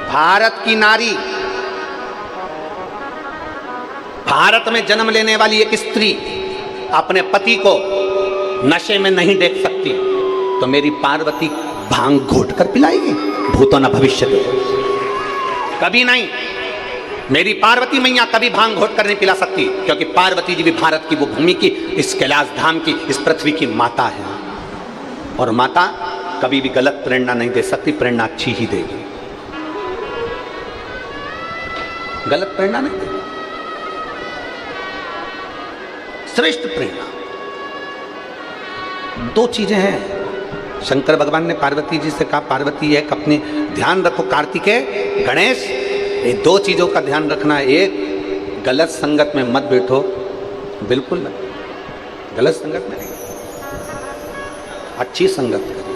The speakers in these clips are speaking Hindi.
भारत की नारी, भारत में जन्म लेने वाली एक स्त्री अपने पति को नशे में नहीं देख सकती, तो मेरी पार्वती भांग घोट कर पिलाएगी? भूतो न भविष्यति, कभी नहीं। मेरी पार्वती मैया कभी भांग घोट कर नहीं पिला सकती, क्योंकि पार्वती जी भी भारत की, वो भूमि की, इस कैलाश धाम की, इस पृथ्वी की माता है। और माता कभी भी गलत प्रेरणा नहीं दे सकती, प्रेरणा अच्छी ही देगी, गलत प्रेरणा नहीं देगी, श्रेष्ठ प्रेरणा। दो चीजें हैं। शंकर भगवान ने पार्वती जी से कहा, पार्वती एक अपने ध्यान रखो, कार्तिकेय गणेश, ये दो चीजों का ध्यान रखना। एक, गलत संगत में मत बैठो, बिल्कुल नहीं, गलत संगत में नहीं, अच्छी संगत करो।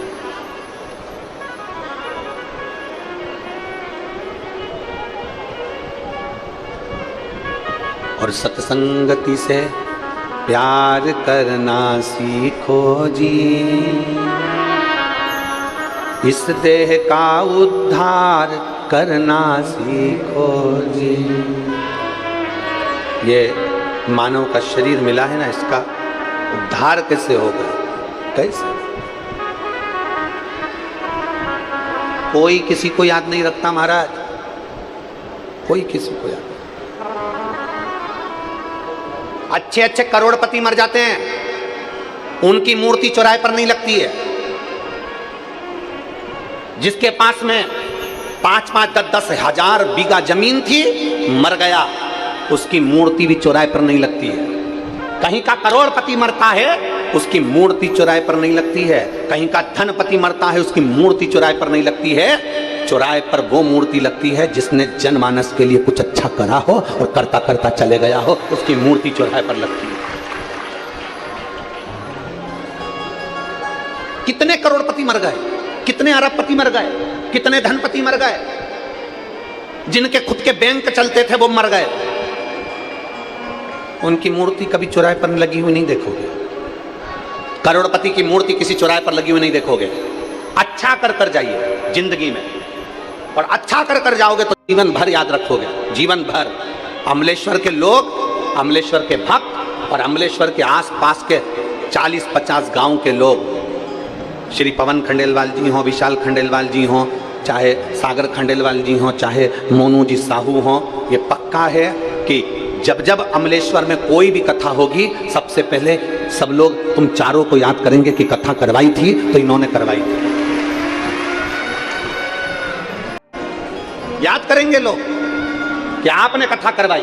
और सत्संगति से प्यार करना सीखो जी, इस देह का उद्धार करना सीखो जी। ये मानव का शरीर मिला है ना, इसका उद्धार कैसे होगा? कैसे? कोई किसी को याद नहीं रखता महाराज, कोई किसी को याद नहीं। अच्छे अच्छे करोड़पति मर जाते हैं, उनकी मूर्ति चौराहे पर नहीं लगती है। जिसके पास में 5-5, 10-10 हजार बीघा जमीन थी, मर गया, उसकी मूर्ति भी चौराहे पर नहीं लगती है। कहीं का करोड़पति मरता है, उसकी मूर्ति चौराहे पर नहीं लगती है। कहीं का धनपति मरता है, उसकी मूर्ति चौराहे पर नहीं लगती है। चौराहे पर वो मूर्ति लगती है जिसने जनमानस के लिए कुछ अच्छा करा हो और करता करता चले गया हो, उसकी मूर्ति चौराहे पर लगती है। कितने करोड़पति मर गए, कितने अरबपति मर गए, कितने धनपति मर गए, जिनके खुद के बैंक चलते थे वो मर गए। उनकी मूर्ति कभी चौराहे पर लगी हुई नहीं देखोगे। करोड़पति की मूर्ति किसी चौराहे पर लगी हुई नहीं देखोगे। अच्छा कर कर जाइए जिंदगी में, और अच्छा कर कर जाओगे तो जीवन भर याद रखोगे, जीवन भर। अमलेश्वर के लोग, अमलेश्वर के भक्त और अमलेश्वर के आसपास के 40-50 गांव के लोग, श्री पवन खंडेलवाल जी हों, विशाल खंडेलवाल जी हों, चाहे सागर खंडेलवाल जी हों, चाहे मोनू जी साहू हों, ये पक्का है कि जब जब अमलेश्वर में कोई भी कथा होगी, सबसे पहले सब लोग तुम चारों को याद करेंगे कि कथा करवाई थी तो इन्होंने करवाई थी। याद करेंगे लोग कि आपने कथा करवाई।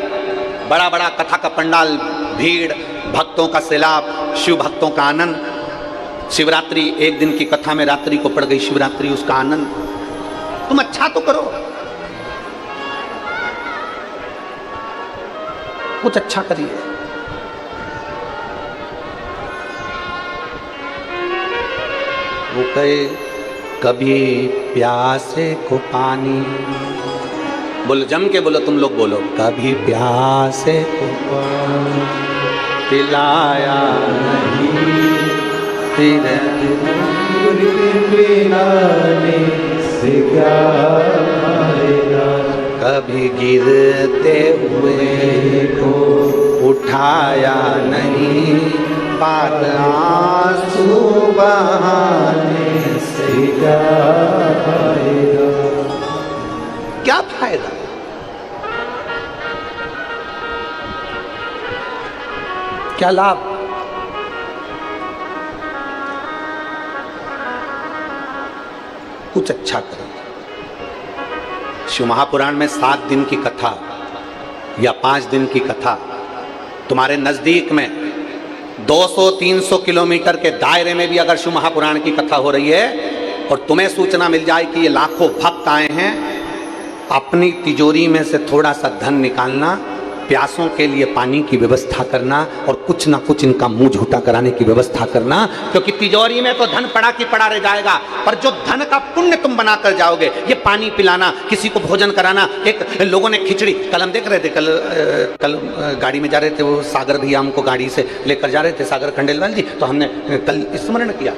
बड़ा बड़ा कथा का पंडाल, भीड़, भक्तों का सैलाब, शिव भक्तों का आनंद। शिवरात्रि, एक दिन की कथा में रात्रि को पड़ गई शिवरात्रि, उसका आनंद। तुम अच्छा तो करो, कुछ अच्छा करिए। वो कहे कभी प्यासे को पानी, बोलो जम के बोलो, तुम लोग बोलो, कभी प्यासे को पानी पिलाया नहीं, तेरे पिलाने से क्या फायदा, कभी गिरते हुए को उठाया नहीं, बात आंसू बहाने से क्या फायदा, क्या फायदा? क्या लाभ? कुछ अच्छा करो। शिव महापुराण में 7 दिन की कथा या 5 दिन की कथा, तुम्हारे नजदीक में 200-300 किलोमीटर के दायरे में भी अगर शिव महापुराण की कथा हो रही है और तुम्हें सूचना मिल जाए कि ये लाखों भक्त आए हैं, अपनी तिजोरी में से थोड़ा सा धन निकालना, प्यासों के लिए पानी की व्यवस्था करना और कुछ ना कुछ इनका मुंह झूठा कराने की व्यवस्था करना, क्योंकि तिजोरी में तो धन पड़ा की पड़ा रह जाएगा, पर जो धन का पुण्य तुम बना कर जाओगे, ये पानी पिलाना, किसी को भोजन कराना। एक लोगों ने खिचड़ी, कल हम देख रहे थे, कल गाड़ी में जा रहे थे, वो सागर भैया हमको गाड़ी से लेकर जा रहे थे, सागर खंडेलवाल जी, तो हमने कल स्मरण किया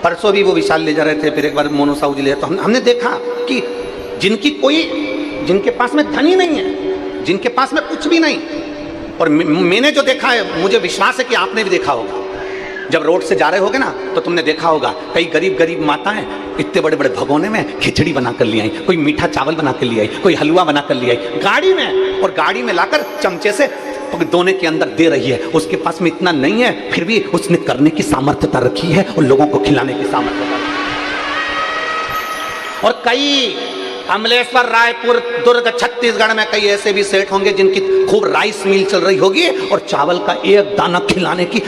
परसों भी वो विशाल ले जा रहे थे, फिर एक बार मोनू साहू जी ले, तो हमने देखा कि जिनके पास में धन ही नहीं है, जिनके पास में कुछ भी नहीं, और मैंने जो देखा है, मुझे विश्वास है कि आपने भी देखा होगा, जब रोड से जा रहे होगे ना तो तुमने देखा होगा कई गरीब माताएं इतने बड़े बड़े भगोने में खिचड़ी बना कर ले आई, कोई मीठा चावल बना कर ले आई, कोई हलवा बना कर ले आई गाड़ी में, और गाड़ी में लाकर चमचे से दोने के अंदर दे रही है। उसके पास में इतना नहीं है, फिर भी उसने करने की सामर्थ्यता रखी है और लोगों को खिलाने की सामर्थ्यता। और कई अमलेश्वर, रायपुर, दुर्ग, छत्तीसगढ़ में कई ऐसे भी सेठ होंगे जिनकी खूब राइस मिल चल रही होगी और चावल का एक दाना खिलाने की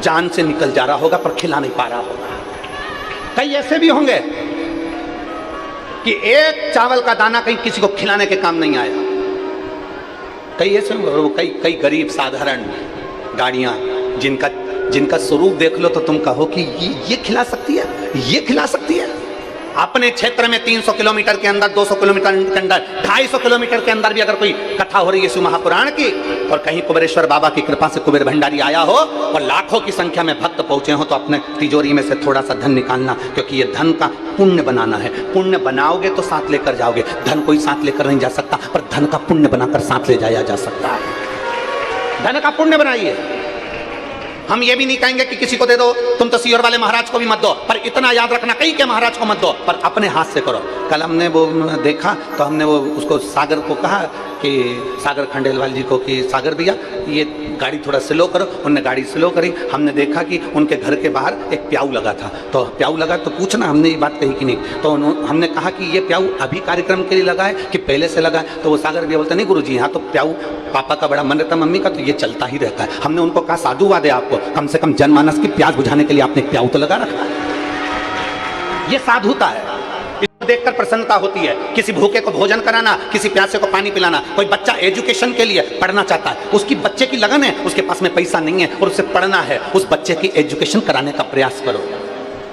जान से निकल जा रहा होगा पर खिला नहीं पा रहा होगा। कई ऐसे भी होंगे कि एक चावल का दाना कहीं किसी को खिलाने के काम नहीं आया। कई ऐसे होंगे, कई गरीब साधारण गाड़ियां जिनका स्वरूप देख लो तो तुम कहो कि ये खिला सकती है, ये खिला सकती है। अपने क्षेत्र में 300 किलोमीटर के अंदर, 200 किलोमीटर के अंदर, 250 किलोमीटर के अंदर भी अगर कोई कथा हो रही है शिव महापुराण की, और कहीं कुबेरेश्वर बाबा की कृपा से कुबेर भंडारी आया हो और लाखों की संख्या में भक्त पहुंचे हो, तो अपने तिजोरी में से थोड़ा सा धन निकालना, क्योंकि ये धन का पुण्य बनाना है। पुण्य बनाओगे तो साथ लेकर जाओगे, धन कोई साथ लेकर नहीं जा सकता, पर धन का पुण्य बनाकर साथ ले जाया जा सकता है। धन का पुण्य बनाइए। हम ये भी नहीं कहेंगे कि किसी को दे दो, तुम तो सीहोर वाले महाराज को भी मत दो, पर इतना याद रखना कहीं के महाराज को मत दो, पर अपने हाथ से करो। कल हमने वो देखा तो हमने वो उसको सागर को कहा कि सागर खंडेलवाल जी को कि सागर भैया ये गाड़ी थोड़ा स्लो करो। उन्होंने गाड़ी स्लो करी। हमने देखा कि उनके घर के बाहर एक प्याऊ लगा था, तो प्याऊ लगा तो पूछना, हमने ये बात कही कि नहीं, तो हमने कहा कि ये प्याऊ अभी कार्यक्रम के लिए लगा है कि पहले से लगा है। तो वो सागर भैया बोलते नहीं गुरुजी, यहाँ तो प्याऊ पापा का बड़ा मन रहता, मम्मी का, तो ये चलता ही रहता है। हमने उनको कहा साधुवाद है आपको, कम से कम जनमानस की प्यास बुझाने के लिए आपने प्याऊ तो लगा रखा है। ये साधुता है, इसको देखकर प्रसन्नता होती है। किसी भूखे को भोजन कराना, किसी प्यासे को पानी पिलाना। कोई बच्चा एजुकेशन के लिए पढ़ना चाहता है, उसकी बच्चे की लगन है, उसके पास में पैसा नहीं है और उसे पढ़ना है, उस बच्चे की एजुकेशन कराने का प्रयास करो।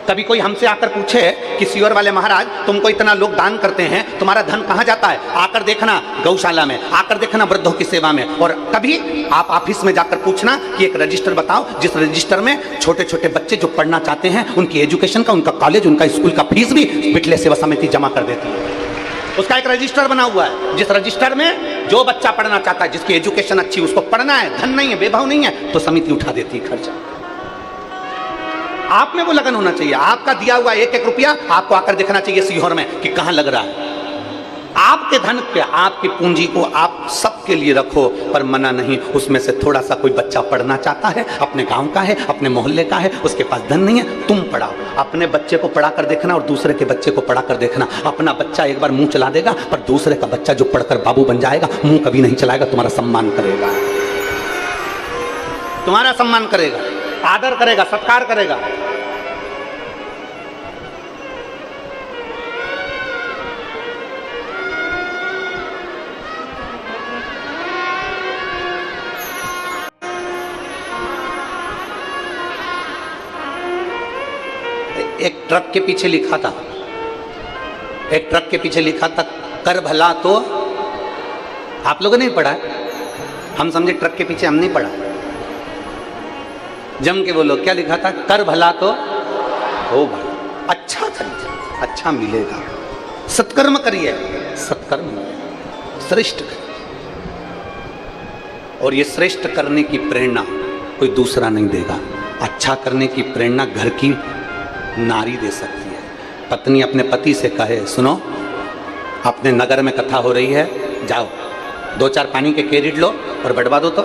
कभी कोई हमसे आकर पूछे कि सीहोर वाले महाराज तुमको इतना लोग दान करते हैं, तुम्हारा धन कहाँ जाता है? आकर देखना गौशाला में, आकर देखना वृद्धों की सेवा में। और कभी आप ऑफिस में जाकर पूछना कि एक रजिस्टर बताओ जिस रजिस्टर में छोटे छोटे बच्चे जो पढ़ना चाहते हैं उनकी एजुकेशन का, उनका कॉलेज, उनका स्कूल का फीस भी पिछले सेवा समिति जमा कर देती है। उसका एक रजिस्टर बना हुआ है, जिस रजिस्टर में जो बच्चा पढ़ना चाहता है, जिसकी एजुकेशन अच्छी, उसको पढ़ना है, धन नहीं है, बेभाव नहीं है, तो समिति उठा देती है खर्चा। आप में वो लगन होना चाहिए। आपका दिया हुआ एक एक रुपया आपको आकर देखना चाहिए सीहोर में कि कहां लग रहा है। आपके धन पे, आपकी पूंजी को आप सबके लिए रखो, पर मना नहीं। उसमें से थोड़ा सा कोई बच्चा पढ़ना चाहता है, अपने गांव का है, अपने मोहल्ले का है, उसके पास धन नहीं है, तुम पढ़ाओ। अपने बच्चे को पढ़ा कर देखना और दूसरे के बच्चे को पढ़ा कर देखना। अपना बच्चा एक बार मुंह चला देगा, पर दूसरे का बच्चा जो पढ़कर बाबू बन जाएगा, मुंह कभी नहीं चलाएगा, तुम्हारा सम्मान करेगा, तुम्हारा सम्मान करेगा, आदर करेगा, सत्कार करेगा। एक ट्रक के पीछे लिखा था, एक ट्रक के पीछे लिखा था कर भला तो। आप लोगों ने पढ़ा है? हम समझे ट्रक के पीछे, हम नहीं पढ़ा। जम के बोलो क्या लिखा था? कर भला तो हो भला, अच्छा करिए, अच्छा मिलेगा। सत्कर्म करिए, सत्कर्म श्रेष्ठ करिए। और ये श्रेष्ठ करने की प्रेरणा कोई दूसरा नहीं देगा। अच्छा करने की प्रेरणा घर की नारी दे सकती है। पत्नी अपने पति से कहे, सुनो अपने नगर में कथा हो रही है, जाओ 2-4 पानी के केरिट लो और बढ़वा दो। तो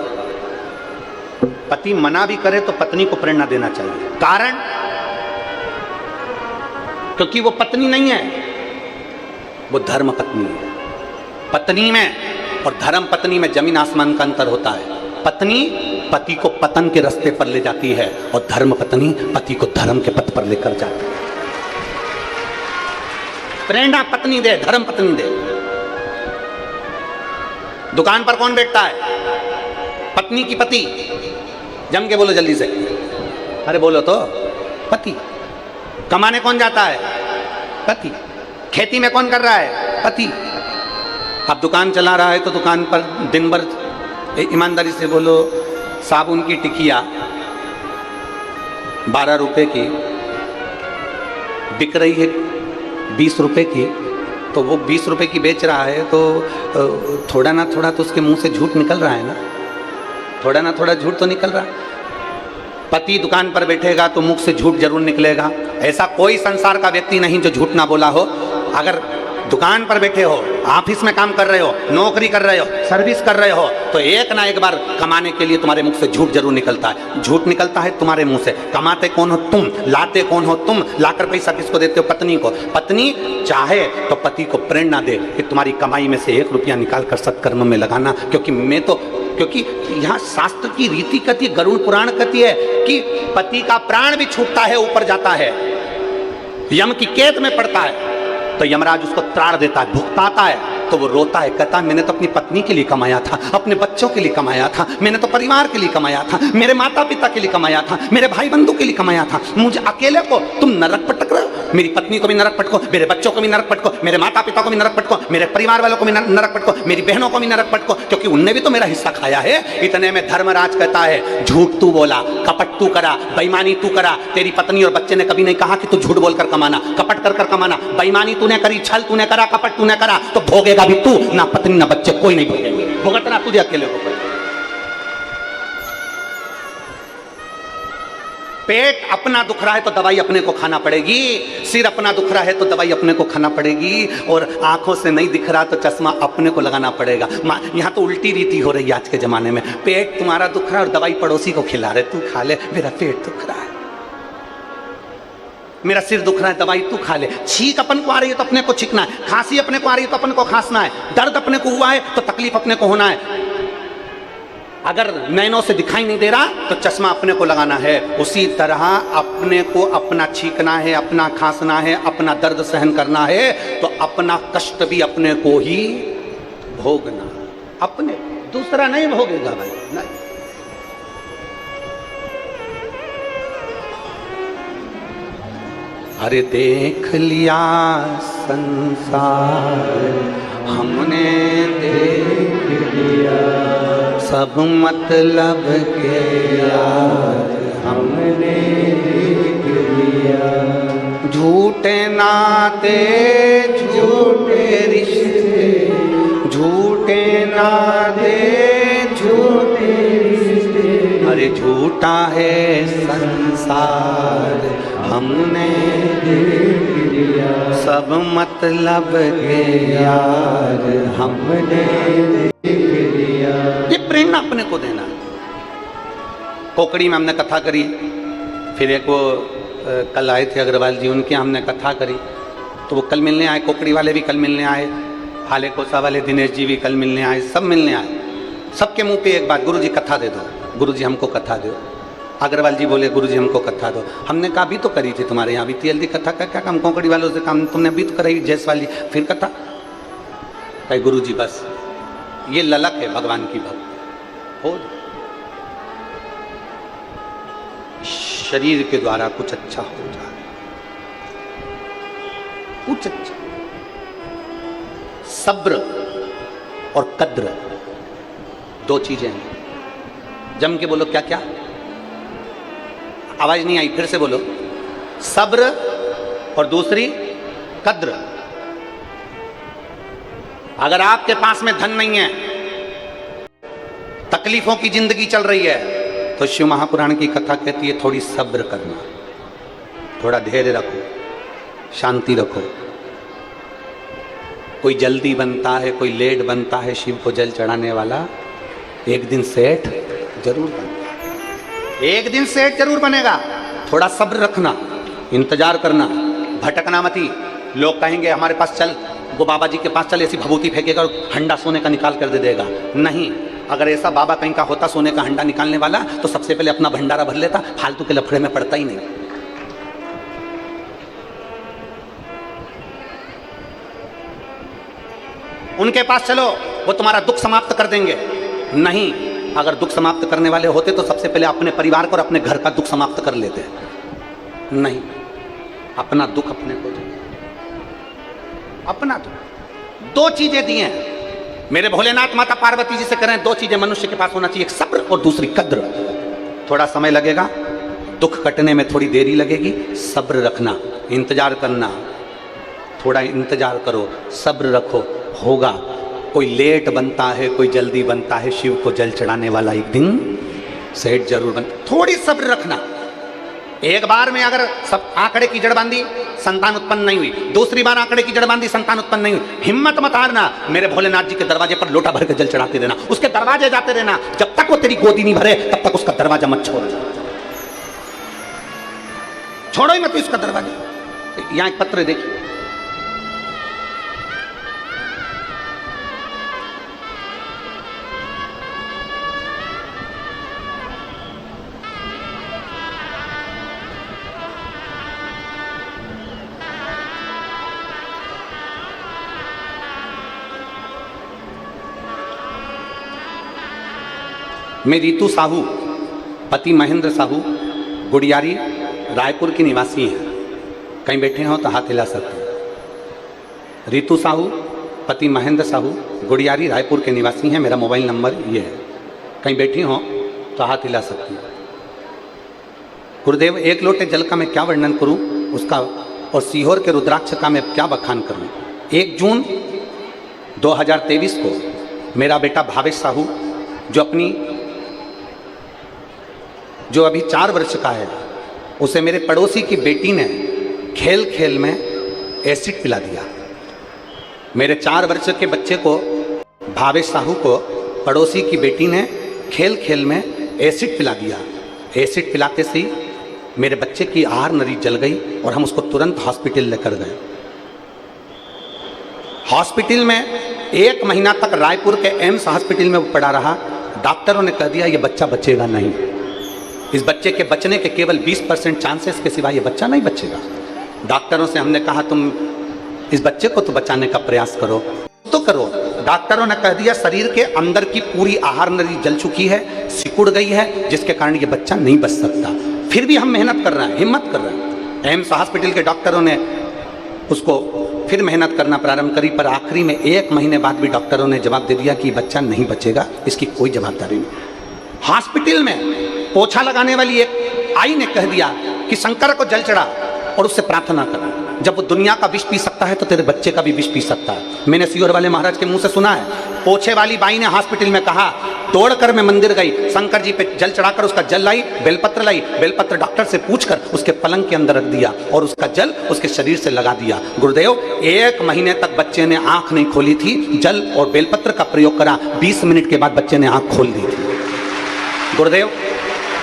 पति मना भी करे तो पत्नी को प्रेरणा देना चाहिए। कारण क्योंकि वो पत्नी नहीं है, वो धर्म पत्नी है। पत्नी में और धर्म पत्नी में जमीन आसमान का अंतर होता है। पत्नी पति को पतन के रास्ते पर ले जाती है और धर्म पत्नी पति को धर्म के पथ पर लेकर जाती है। प्रेरणा पत्नी दे, धर्म पत्नी दे। दुकान पर कौन बैठता है? पत्नी की पति। जम के बोलो जल्दी से, अरे बोलो तो। पति। कमाने कौन जाता है? पति। खेती में कौन कर रहा है? पति। अब दुकान चला रहा है तो दुकान पर दिन भर ईमानदारी से बोलो, साबुन की टिकिया 12 रुपए की बिक रही है 20 रुपए की, तो वो 20 रुपए की बेच रहा है, तो थोड़ा ना थोड़ा तो उसके मुंह से झूठ निकल रहा है ना, थोड़ा ना थोड़ा झूठ तो निकल रहा है। पति दुकान पर बैठेगा तो मुख से झूठ जरूर निकलेगा। ऐसा कोई संसार का व्यक्ति नहीं जो झूठ ना बोला हो। अगर दुकान पर बैठे हो, ऑफिस में काम कर रहे हो, नौकरी कर रहे हो, सर्विस कर रहे हो, तो एक ना एक बार कमाने के लिए तुम्हारे मुख से झूठ जरूर निकलता है। झूठ निकलता है तुम्हारे मुंह से। कमाते कौन हो तुम, लाते कौन हो तुम। लाकर पैसा किसको देते हो? पत्नी को। पत्नी चाहे तो पति को प्रेरणा दे कि तुम्हारी कमाई में से 1 रुपया निकाल कर सत्कर्म में लगाना, क्योंकि यहाँ शास्त्र की रीति कहती है, गरुड़ पुराण कहती है कि पति का प्राण भी छूटता है, ऊपर जाता है, यम की कैद में पड़ता है, तो यमराज उसको त्राण देता है, भुगताता है, तो वो रोता है, कहता है मैंने तो अपनी पत्नी के लिए कमाया था, अपने बच्चों के लिए कमाया था, मैंने तो परिवार के लिए कमाया था, मेरे माता पिता के लिए कमाया था, मेरे भाई बंधु के लिए कमाया था, मुझे अकेले को तुम नरक पटक रहे हो। मेरी पत्नी को भी नरक पटको, मेरे बच्चों को भी नरक पटको, मेरे माता पिता को भी नरक पटको, मेरे परिवार वालों को भी नरक पटको, मेरी बहनों को भी नरक पटको, क्योंकि उनने भी तो मेरा हिस्सा खाया है। इतने में धर्मराज कहता है झूठ तू बोला, कपट तू करा, बेईमानी तू करा। तेरी पत्नी और बच्चे ने कभी नहीं कहा कि तू झूठ बोलकर कमाना, कपट कर कमाना। बेईमानी तूने करी, छल तूने करा, कपट तूने करा, तो भोगेगा भी तू, ना पत्नी ना बच्चे, कोई नहीं भोगेंगे। भुगतना तुझे अकेले को पड़ेगा। पेट अपना दुख रहा है तो दवाई अपने को खाना पड़ेगी, सिर अपना दुख रहा है तो दवाई अपने को खाना पड़ेगी, और आंखों से नहीं दिख रहा तो चश्मा अपने को लगाना पड़ेगा। यहाँ तो उल्टी रीति हो रही है आज के जमाने में। पेट तुम्हारा दुख रहा है और दवाई पड़ोसी को खिला रहे, तू खा ले, मेरा पेट दुख रहा है, मेरा सिर दुख रहा है, दवाई तू खा ले। छींक अपन को आ रही है तो अपने को छींकना है, खांसी अपने को आ रही है तो अपन को खांसना है, दर्द अपने को हुआ है तो तकलीफ अपने को होना है। अगर नैनों से दिखाई नहीं दे रहा तो चश्मा अपने को लगाना है। उसी तरह अपने को अपना छींकना है, अपना खांसना है, अपना दर्द सहन करना है, तो अपना कष्ट भी अपने को ही भोगना, अपने, दूसरा नहीं भोगेगा भाई, नहीं। अरे देख लिया संसार हमने, देख लिया सब मतलब के यार हमने, देख लिया झूठे नाते झूठे रिश्ते, झूठे नाते झूठे रिश्ते, अरे झूठा है संसार हमने देख लिया सब मतलब के यार हमने देख लिया। ये प्रेरणा अपने को देना। कोकड़ी में हमने कथा करी, फिर एक वो कल आए थे अग्रवाल जी, उनके हमने कथा करी, तो वो कल मिलने आए, कोकड़ी वाले भी कल मिलने आए, हाले कोसा वाले दिनेश जी भी कल मिलने आए, सब मिलने आए। सबके मुंह पे एक बात, गुरु जी कथा दे दो, गुरु जी हमको कथा दो। अग्रवाल जी बोले गुरु जी हमको कथा दो। हमने कहा अभी तो करी थी तुम्हारे यहाँ, बीती जल्दी कथा का क्या काम, कोकड़ी वालों से काम तुमने अभी तो कराई, जयसवाल जी फिर कथा। कहे गुरु जी बस ये ललक है भगवान की भक्त हो, शरीर के द्वारा कुछ अच्छा हो जाए, कुछ अच्छा। सब्र और कद्र दो चीजें हैं। जम के बोलो क्या क्या, आवाज नहीं आई, फिर से बोलो। सब्र और दूसरी कद्र। अगर आपके पास में धन नहीं है, तकलीफों की जिंदगी चल रही है, तो शिव महापुराण की कथा कहती है थोड़ी सब्र करना, थोड़ा धैर्य रखो, शांति रखो। कोई जल्दी बनता है, कोई लेट बनता है, शिव को जल चढ़ाने वाला एक दिन सेठ जरूर बनता है, एक दिन सेठ जरूर बनेगा। थोड़ा सब्र रखना, इंतजार करना, भटकना मती। लोग कहेंगे हमारे पास चल, वो बाबा जी के पास चल, ऐसी भभूति फेंकेगा और हंडा सोने का निकाल कर दे देगा। नहीं, अगर ऐसा बाबा कहीं का होता सोने का हंडा निकालने वाला, तो सबसे पहले अपना भंडारा भर लेता, फालतू के लफड़े में पड़ता ही नहीं। उनके पास चलो, वो तुम्हारा दुख समाप्त कर देंगे। नहीं, अगर दुख समाप्त करने वाले होते तो सबसे पहले अपने परिवार को और अपने घर का दुख समाप्त कर लेते। नहीं, अपना दुख अपने को दो, अपना दुख। दो चीजें दी हैं मेरे भोलेनाथ माता पार्वती जी से करें, दो चीजें मनुष्य के पास होना चाहिए, एक सब्र और दूसरी कद्र। थोड़ा समय लगेगा, दुख कटने में थोड़ी देरी लगेगी, सब्र रखना, इंतजार करना, थोड़ा इंतजार करो, सब्र रखो, होगा। कोई लेट बनता है, कोई जल्दी बनता है, शिव को जल चढ़ाने वाला एक दिन सेठ जरूर बनता। थोड़ी सब्र रखना। एक बार में अगर सब आंकड़े की जड़ बांधी, संतान उत्पन्न नहीं हुई, दूसरी बार आंकड़े की जड़ बांधी, संतान उत्पन्न नहीं हुई, हिम्मत मत हारना। मेरे भोलेनाथ जी के दरवाजे पर लोटा भर के जल चढ़ाते रहना, उसके दरवाजे जाते रहना, जब तक वो तेरी गोदी नहीं भरे तब तक उसका दरवाजा मत छोड़ो ही मत उसका दरवाजा। यहां एक पत्र देखिए, मैं रीतू साहू, पति महेंद्र साहू, गुड़ियारी, रायपुर की निवासी हैं। कहीं बैठे हो तो हाथ हिला सकते हैं। रीतू साहू, पति महेंद्र साहू, गुड़ियारी, रायपुर के निवासी हैं। मेरा मोबाइल नंबर ये है। कहीं बैठी हो तो हाथ हिला सकती हैं। गुरुदेव, एक लोटे जल का मैं क्या वर्णन करूं उसका, और सीहोर के रुद्राक्ष का मैं क्या बखान करूं। 1 जून 2023 को मेरा बेटा भावेश साहू, जो अभी 4 वर्ष का है, उसे मेरे पड़ोसी की बेटी ने खेल खेल में एसिड पिला दिया। मेरे 4 वर्ष के बच्चे को, भावेश साहू को, पड़ोसी की बेटी ने खेल खेल में एसिड पिला दिया। एसिड पिलाते से ही मेरे बच्चे की आहार नली जल गई और हम उसको तुरंत हॉस्पिटल लेकर गए। हॉस्पिटल में 1 महीना तक रायपुर के एम्स हॉस्पिटल में वो पड़ा रहा। डॉक्टरों ने कह दिया ये बच्चा बचेगा नहीं, इस बच्चे के बचने के केवल 20% चांसेस के सिवा ये बच्चा नहीं बचेगा। डॉक्टरों से हमने कहा तुम इस बच्चे को तो बचाने का प्रयास करो तो करो। डॉक्टरों ने कह दिया शरीर के अंदर की पूरी आहार नली जल चुकी है, सिकुड़ गई है, जिसके कारण ये बच्चा नहीं बच सकता। फिर भी हम मेहनत कर रहे हैं, हिम्मत कर रहे हैं। एम्स हॉस्पिटल के डॉक्टरों ने उसको फिर मेहनत करना प्रारंभ करी, पर आखिरी में 1 महीने बाद भी डॉक्टरों ने जवाब दे दिया कि बच्चा नहीं बचेगा, इसकी कोई जवाबदारी नहीं। हॉस्पिटल में पोछा लगाने वाली एक आई ने कह दिया कि शंकर को जल चढ़ा और उससे प्रार्थना कर। जब वो दुनिया का विष पी सकता है तो तेरे बच्चे का भी विष पी सकता है। मैंने सीहोर वाले महाराज के मुंह से सुना है। पोछे वाली बाई ने हॉस्पिटल में कहा, तोड़कर मैं मंदिर गई, शंकर जी पे जल चढ़ाकर उसका जल लाई, बेलपत्र लाई, बेलपत्र डॉक्टर से पूछकर उसके पलंग के अंदर रख दिया और उसका जल उसके शरीर से लगा दिया। गुरुदेव, 1 महीने तक बच्चे ने आंख नहीं खोली थी, जल और बेलपत्र का प्रयोग करा, 20 मिनट के बाद बच्चे ने आंख खोल दी थी। गुरुदेव,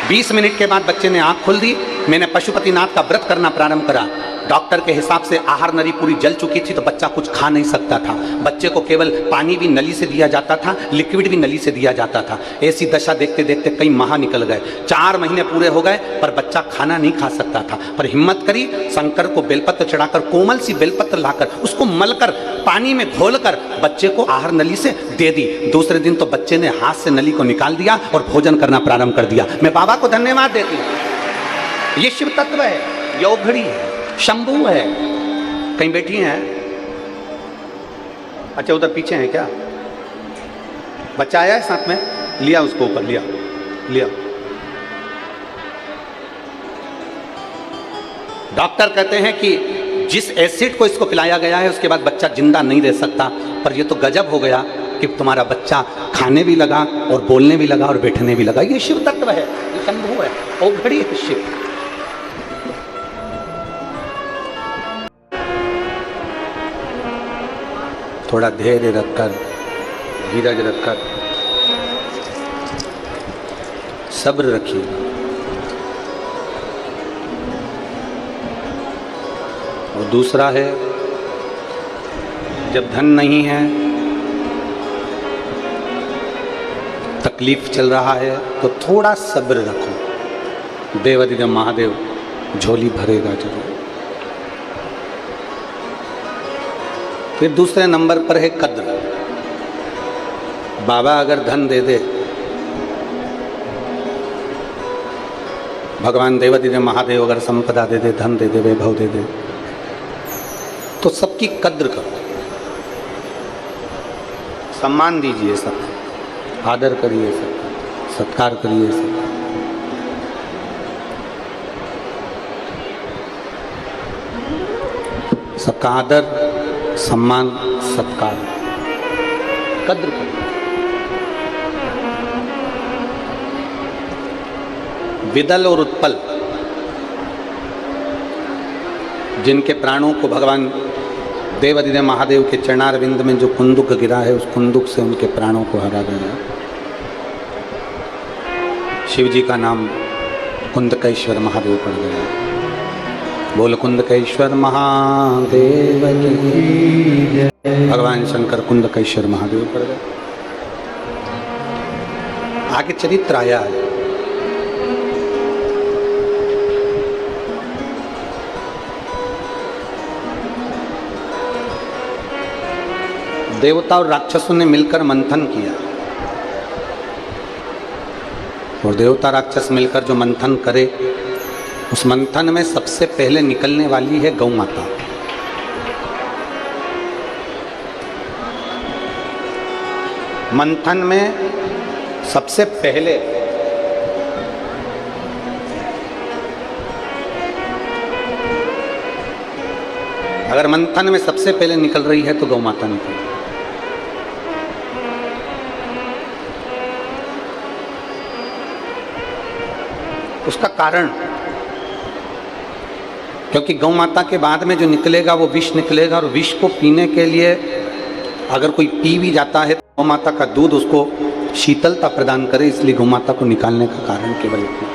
20 मिनट के बाद बच्चे ने आंख खोल दी। मैंने पशुपतिनाथ का व्रत करना प्रारंभ करा। डॉक्टर के हिसाब से आहार नली पूरी जल चुकी थी तो बच्चा कुछ खा नहीं सकता था। बच्चे को केवल पानी भी नली से दिया जाता था, लिक्विड भी नली से दिया जाता था। ऐसी दशा देखते देखते कई माह निकल गए, 4 महीने पूरे हो गए, पर बच्चा खाना नहीं खा सकता था। पर हिम्मत करी, शंकर को बेलपत्र चढ़ाकर, कोमल सी बेलपत्र लाकर उसको मलकर पानी में घोलकर बच्चे को आहार नली से दे दी। दूसरे दिन तो बच्चे ने हाथ से नली को निकाल दिया और भोजन करना प्रारंभ कर दिया। मैं बाबा को धन्यवाद देती हूँ। ये शिव तत्व है, ये औघड़ी है, शंभू है। कहीं बैठी हैं? अच्छा, उधर पीछे हैं क्या? बच्चा आया है साथ में? लिया उसको ऊपर, लिया लिया। डॉक्टर कहते हैं कि जिस एसिड को इसको पिलाया गया है उसके बाद बच्चा जिंदा नहीं रह सकता। पर ये तो गजब हो गया कि तुम्हारा बच्चा खाने भी लगा और बोलने भी लगा और बैठने भी लगा। ये शिव तत्व है, ये शंभू है, औघड़ी है शिव। थोड़ा धैर्य रखकर, धीरज रखकर, सब्र रखिए। और दूसरा है, जब धन नहीं है, तकलीफ चल रहा है, तो थोड़ा सब्र रखो। देवाधिदेव महादेव झोली भरेगा जरूर। फिर दूसरे नंबर पर है कद्र। बाबा अगर धन दे दे, भगवान देवाधिदेव महादेव अगर संपदा दे दे, धन दे दे, वैभव दे दे, तो सबकी कद्र करो, सम्मान दीजिए, सब आदर करिए, सब सत्कार करिए, सब। सबका आदर, सम्मान, सत्कार, कद्र करें। विदल और उत्पल जिनके प्राणों को भगवान देवाधिदेव महादेव के चरणारविंद में जो कुंदुक गिरा है, उस कुंदुक से उनके प्राणों को हरा गया। शिव जी का नाम कुंदकेश्वर महादेव पड़ गया। बोल कुंदकेश्वर महादेव की, भगवान शंकर कुंदकेश्वर महादेव पड़ गए। आगे चरित्र आया है। देवता और राक्षसों ने मिलकर मंथन किया, और देवता राक्षस मिलकर जो मंथन करे, उस मंथन में सबसे पहले निकलने वाली है गौ माता। मंथन में सबसे पहले अगर मंथन में सबसे पहले निकल रही है तो गौ माता निकल रही है। उसका कारण, क्योंकि गौ माता के बाद में जो निकलेगा वो विष निकलेगा, और विष को पीने के लिए अगर कोई पी भी जाता है तो गौ माता का दूध उसको शीतलता प्रदान करे, इसलिए गौ माता को निकालने का कारण केवल इतना।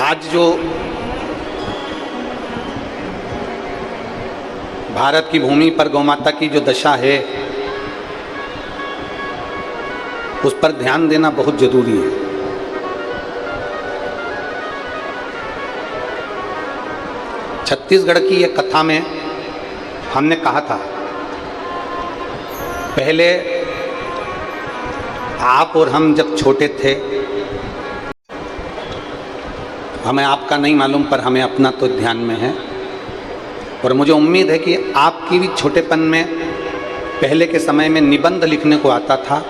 आज जो भारत की भूमि पर गौमाता की जो दशा है, उस पर ध्यान देना बहुत जरूरी है। छत्तीसगढ़ की एक कथा में हमने कहा था, पहले आप और हम जब छोटे थे, हमें आपका नहीं मालूम पर हमें अपना तो ध्यान में है, और मुझे उम्मीद है कि आपकी भी छोटेपन में पहले के समय में निबंध लिखने को आता था,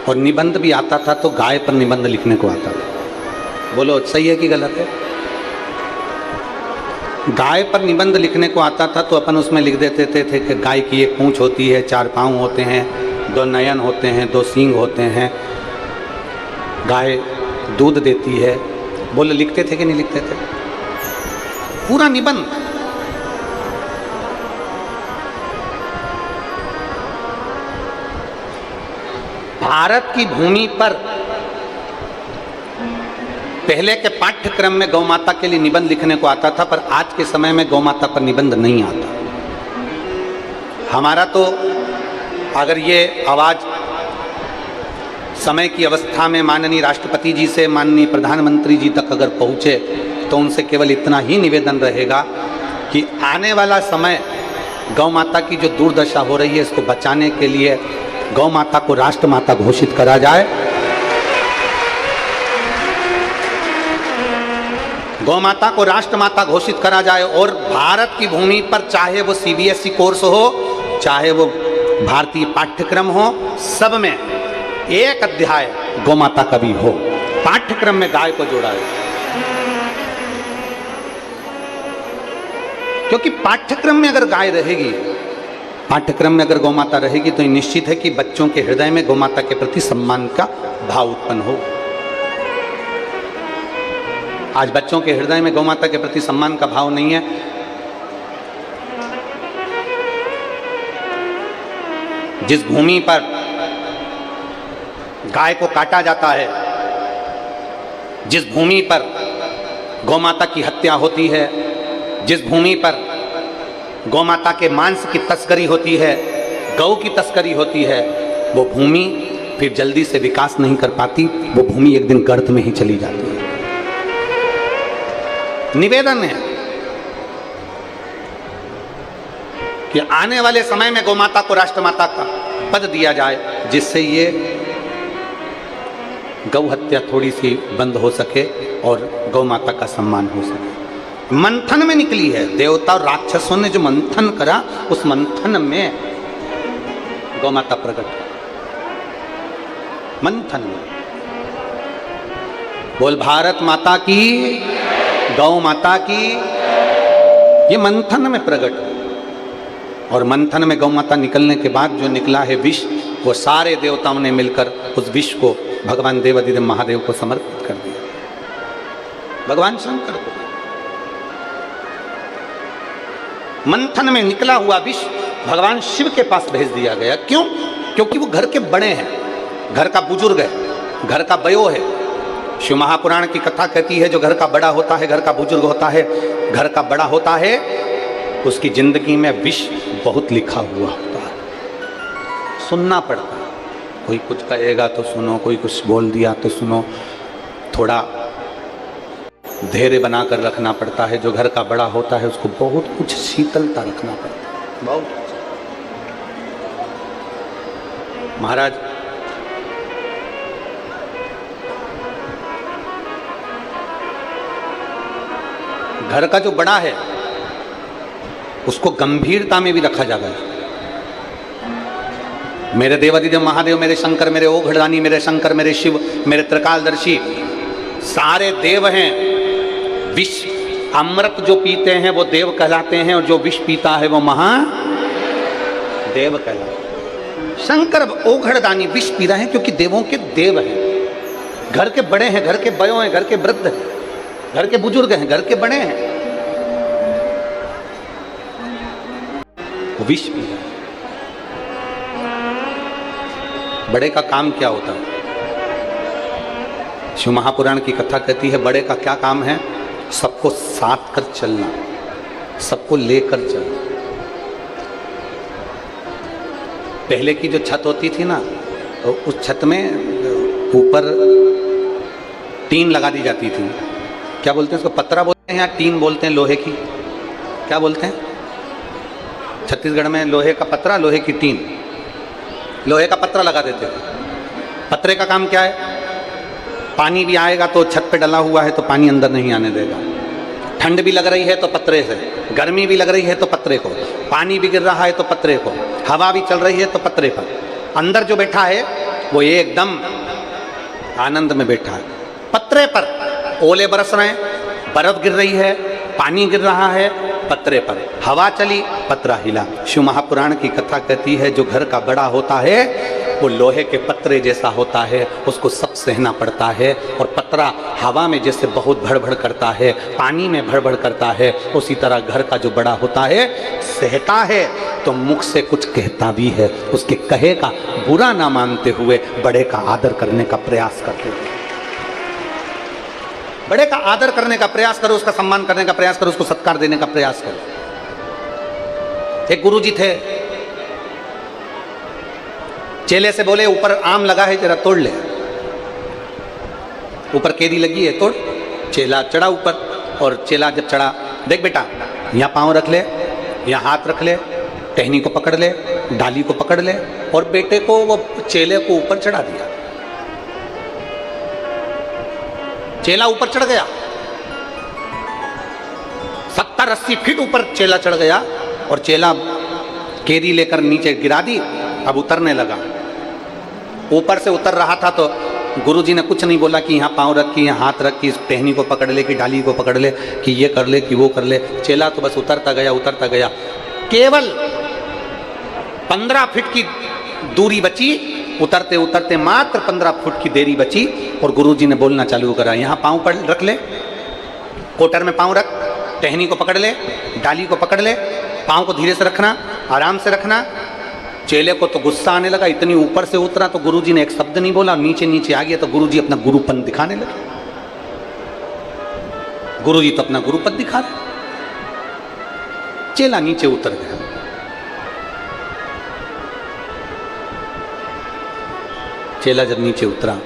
और निबंध भी आता था तो गाय पर निबंध लिखने को आता था। बोलो सही है कि गलत है? गाय पर निबंध लिखने को आता था तो अपन उसमें लिख देते थे कि गाय की एक पूंछ होती है, 4 पाँव होते हैं, 2 नयन होते हैं, 2 सींग होते हैं, गाय दूध देती है। बोलो लिखते थे कि नहीं लिखते थे? पूरा निबंध। भारत की भूमि पर पहले के पाठ्यक्रम में गौ माता के लिए निबंध लिखने को आता था, पर आज के समय में गौ माता पर निबंध नहीं आता। हमारा तो अगर ये आवाज समय की अवस्था में माननीय राष्ट्रपति जी से माननीय प्रधानमंत्री जी तक अगर पहुँचे, तो उनसे केवल इतना ही निवेदन रहेगा कि आने वाला समय गौ माता की जो दुर्दशा हो रही है, इसको बचाने के लिए गौ माता को राष्ट्र माता घोषित करा जाए। गौ माता को राष्ट्र माता घोषित करा जाए, और भारत की भूमि पर चाहे वो सीबीएसई कोर्स हो, चाहे वो भारतीय पाठ्यक्रम हो, सब में एक अध्याय गौ माता का भी हो, पाठ्यक्रम में गाय को जोड़ा है। क्योंकि पाठ्यक्रम में अगर गाय रहेगी, पाठ्यक्रम में अगर गौ माता रहेगी, तो निश्चित है कि बच्चों के हृदय में गौ माता के प्रति सम्मान का भाव उत्पन्न हो। आज बच्चों के हृदय में गौ माता के प्रति सम्मान का भाव नहीं है। जिस भूमि पर गाय को काटा जाता है, जिस भूमि पर गौ माता की हत्या होती है, जिस भूमि पर गौ माता के मांस की तस्करी होती है, गौ की तस्करी होती है, वो भूमि फिर जल्दी से विकास नहीं कर पाती, वो भूमि एक दिन गर्त में ही चली जाती है। निवेदन है कि आने वाले समय में गौ माता को राष्ट्रमाता का पद दिया जाए, जिससे ये गौ हत्या थोड़ी सी बंद हो सके और गौ माता का सम्मान हो सके। मंथन में निकली है, देवता और राक्षसों ने जो मंथन करा, उस मंथन में गौ माता प्रकट, मंथन में। बोल भारत माता की, गौ माता की। ये मंथन में प्रकट हुआ और मंथन में गौ माता निकलने के बाद जो निकला है विष, वो सारे देवताओं ने मिलकर उस विष को भगवान देवाधिदेव महादेव को समर्पित कर दिया, भगवान शंकर को। मंथन में निकला हुआ विष भगवान शिव के पास भेज दिया गया। क्यों? क्योंकि वो घर के बड़े हैं, घर का बुजुर्ग है, घर का बयो है। शिव महापुराण की कथा कहती है जो घर का बड़ा होता है, घर का बुजुर्ग होता है, घर का बड़ा होता है, उसकी जिंदगी में विष बहुत लिखा हुआ होता है, सुनना पड़ता है। कोई कुछ कहेगा तो सुनो, कोई कुछ बोल दिया तो सुनो, थोड़ा धैर्य बनाकर रखना पड़ता है। जो घर का बड़ा होता है उसको बहुत कुछ शीतलता रखना पड़ता है, बहुत। महाराज घर का जो बड़ा है उसको गंभीरता में भी रखा जाता है। मेरे देवाधिदेव महादेव, मेरे शंकर, मेरे ओघड़दानी, मेरे शंकर, मेरे शिव, मेरे त्रिकालदर्शी सारे देव हैं। विष अमृत जो पीते हैं वो देव कहलाते हैं, और जो विष पीता है वो महादेव कहलाते हैं। शंकर ओघड़दानी विष पी रहे हैं क्योंकि देवों के देव हैं, घर के बड़े हैं, घर के बयों हैं, घर के वृद्ध हैं, घर के बुजुर्ग हैं, घर के बड़े हैं, वो विष पी रहे हैं। बड़े का काम क्या होता है? शिव महापुराण की कथा कहती है बड़े का क्या काम है? सबको साथ कर चलना, सबको लेकर चलना। पहले की जो छत होती थी ना, तो उस छत में ऊपर टीन लगा दी जाती थी। क्या बोलते हैं उसको? पतरा बोलते हैं या टीन बोलते हैं? लोहे की क्या बोलते हैं? छत्तीसगढ़ में लोहे का पतरा, लोहे की टीन, लोहे का पतरा लगा देते थे। पतरे का काम क्या है? पानी भी आएगा तो छत पे डला हुआ है तो पानी अंदर नहीं आने देगा। ठंड भी लग रही है तो पतरे से, गर्मी भी लग रही है तो पतरे को, पानी भी गिर रहा है तो पतरे को, हवा भी चल रही है तो पतरे पर। अंदर जो बैठा है वो एकदम आनंद में बैठा है। पतरे पर ओले बरस रहे हैं, बर्फ गिर रही है, पानी गिर रहा है, पतरे पर हवा चली, पतरा हिला। शिव महापुराण की कथा कहती है जो घर का बड़ा होता है वो लोहे के पतरे जैसा होता है, उसको सब सहना पड़ता है। और पतरा हवा में जैसे बहुत भड़भड़ करता है, पानी में भड़भड़ करता है, उसी तरह घर का जो बड़ा होता है सहता है तो मुख से कुछ कहता भी है। उसके कहे का बुरा ना मानते हुए बड़े का आदर करने का प्रयास करते हैं। बड़े का आदर करने का प्रयास करो, उसका सम्मान करने का प्रयास करो, उसको सत्कार देने का प्रयास करो। एक गुरुजी थे, चेले से बोले ऊपर आम लगा है जरा तोड़ ले। ऊपर केरी लगी है, तोड़। चेला चढ़ा ऊपर, और चेला जब चढ़ा, देख बेटा यहाँ पाँव रख ले, यहाँ हाथ रख ले, टहनी को पकड़ ले, डाली को पकड़ ले, और बेटे को, वो चेले को ऊपर चढ़ा दिया। चेला ऊपर चढ़ गया, 70-80 फीट ऊपर चेला चढ़ गया, और चेला केरी लेकर नीचे गिरा दी। अब उतरने लगा, ऊपर से उतर रहा था तो गुरुजी ने कुछ नहीं बोला कि यहाँ पाँव रख, कि यहाँ हाथ रख, कि इस टहनी को पकड़ ले, कि डाली को पकड़ ले, कि ये कर ले, कि वो कर ले। चेला तो बस उतरता गया, उतरता गया। केवल 15 फीट की दूरी बची, उतरते उतरते मात्र 15 फुट की देरी बची, और गुरुजी ने बोलना चालू करा, यहाँ पाँव पर रख ले, कोटर में पाँव रख, टहनी को पकड़ ले, डाली को पकड़ ले, पाँव को धीरे से रखना, आराम से रखना। चेले को तो गुस्सा आने लगा, इतनी ऊपर से उतरा तो गुरुजी ने एक शब्द नहीं बोला, नीचे नीचे आ गया तो गुरुजी अपना गुरुपन दिखाने लगे। गुरुजी तो अपना गुरुपन दिखा रहे, चेला नीचे उतर गया। चेला जब नीचे उतरा,